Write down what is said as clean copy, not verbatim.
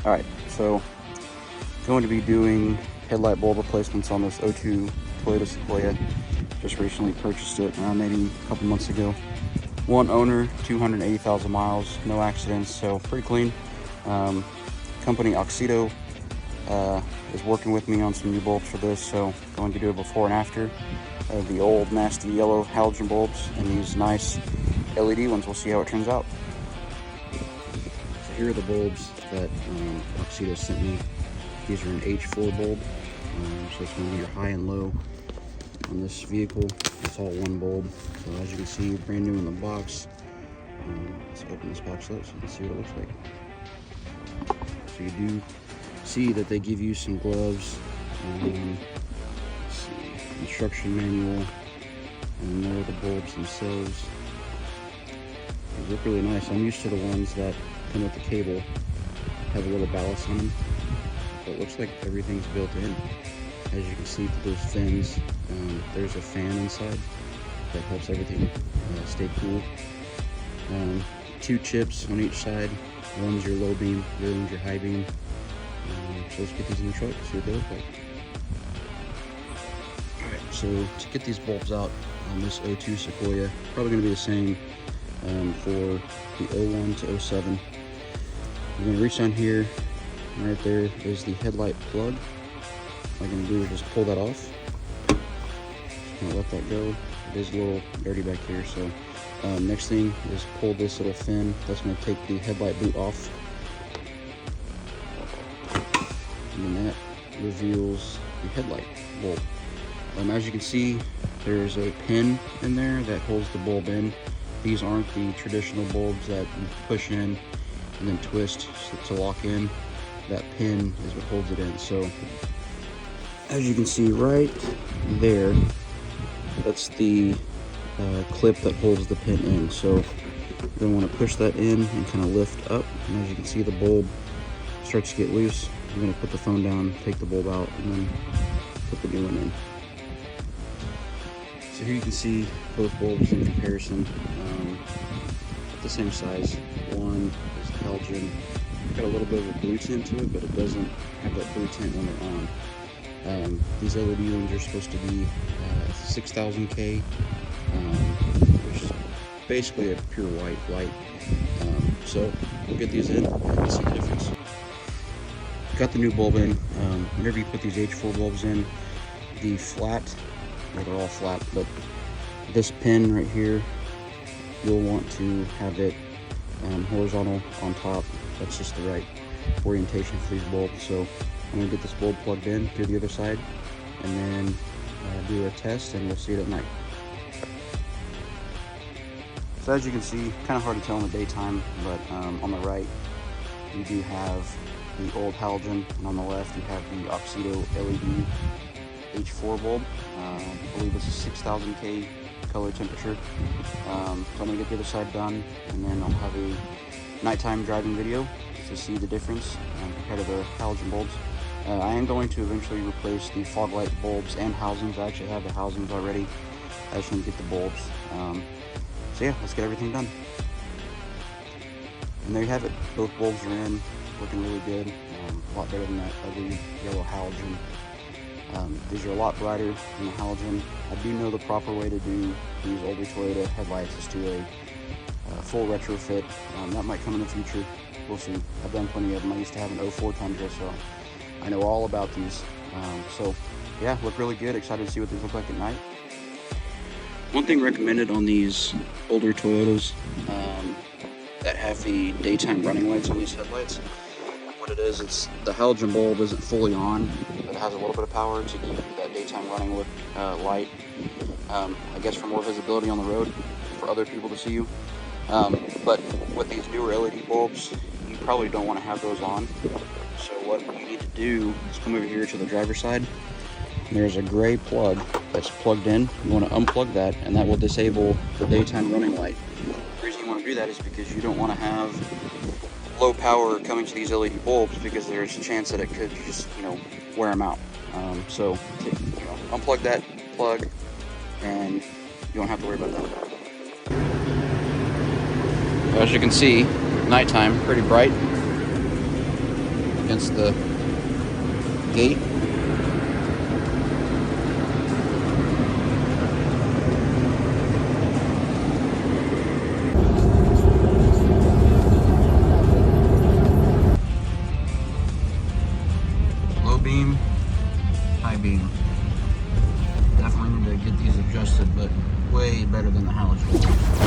Alright, so going to be doing headlight bulb replacements on this 02 Toyota Sequoia. Just recently purchased it maybe a couple months ago. One owner, 280,000 miles, no accidents, so pretty clean. Company AUXITO is working with me on some new bulbs for this, so going to do a before and after of the old nasty yellow halogen bulbs and these nice LED ones. We'll see how it turns out. So here are the bulbs that AUXITO sent me. These are an H4 bulb, so it's going to be your high and low on this vehicle. It's all one bulb. So as you can see, brand new in the box. Let's open this box up so you can see what it looks like. So you do see that they give you some gloves, let's see, instruction manual, and there are the bulbs themselves. These look really nice. I'm used to the ones that come with the cable, have a little ballast on them. But it looks like everything's built in. As you can see through those fins, there's a fan inside that helps everything stay cool. 2 chips on each side. One's your low beam, the other one's your high beam. So let's get these in the truck, see what they look like. Alright, so to get these bulbs out on this 02 Sequoia, probably going to be the same for the 01 to 07. You're going to reach down here, and right there is the headlight plug. What I'm going to do is just pull that off. Just going to let that go. It is a little dirty back here, so next thing is pull this little fin. That's going to take the headlight boot off. And then that reveals the headlight bulb. As you can see, there's a pin in there that holds the bulb in. These aren't the traditional bulbs that you push in and then twist to lock in. That pin is what holds it in. So as you can see right there, that's the clip that holds the pin in. So you're going to want to push that in and kind of lift up. And as you can see, the bulb starts to get loose. I'm going to put the phone down, take the bulb out, and then put the new one in. So here you can see both bulbs in comparison, the same size. One is the halogen. Got a little bit of a blue tint to it, but it doesn't have that blue tint when they're on. These LED ones are supposed to be 6,000 K, which is basically a pure white light. So we'll get these in and see the difference. Got the new bulb in. Whenever you put these H4 bulbs in, the flat, well, they're all flat, but this pin right here, you'll want to have it horizontal on top. That's just the right orientation for these bulbs. So I'm going to get this bulb plugged in, do the other side, and then do a test, and we'll see it at night. So as you can see, kind of hard to tell in the daytime, but on the right you do have the old halogen, and on the left you have the AUXITO LED H4 bulb. I believe it's a 6,000 K color temperature. So I'm going to get the other side done, and then I'll have a nighttime driving video to see the difference compared to the halogen bulbs. I am going to eventually replace the fog light bulbs and housings. I actually have the housings already. I just need to get the bulbs. So yeah, let's get everything done. And there you have it. Both bulbs are in, looking really good. A lot better than that ugly yellow halogen. These are a lot brighter than the halogen. I do know the proper way to do these older Toyota headlights is to a full retrofit. That might come in the future. We'll see. I've done plenty of them. I used to have an 04 Tundra, so I know all about these. So yeah, look really good. Excited to see what these look like at night. One thing recommended on these older Toyotas that have the daytime running lights on these headlights, what it is, it's the halogen bulb isn't fully on, but it has a little bit of power to give you that daytime running light. I guess for more visibility on the road, for other people to see you. But with these newer LED bulbs, you probably don't want to have those on. So what you need to do is come over here to the driver's side. There's a gray plug that's plugged in. You want to unplug that, and that will disable the daytime running light. The reason you want to do that is because you don't want to have low power coming to these LED bulbs, because there's a chance that it could just, wear them out. So unplug that plug, and you don't have to worry about that. As you can see, nighttime, pretty bright. against the gate. Low beam, high beam. Definitely need to get these adjusted, but way better than the halogen.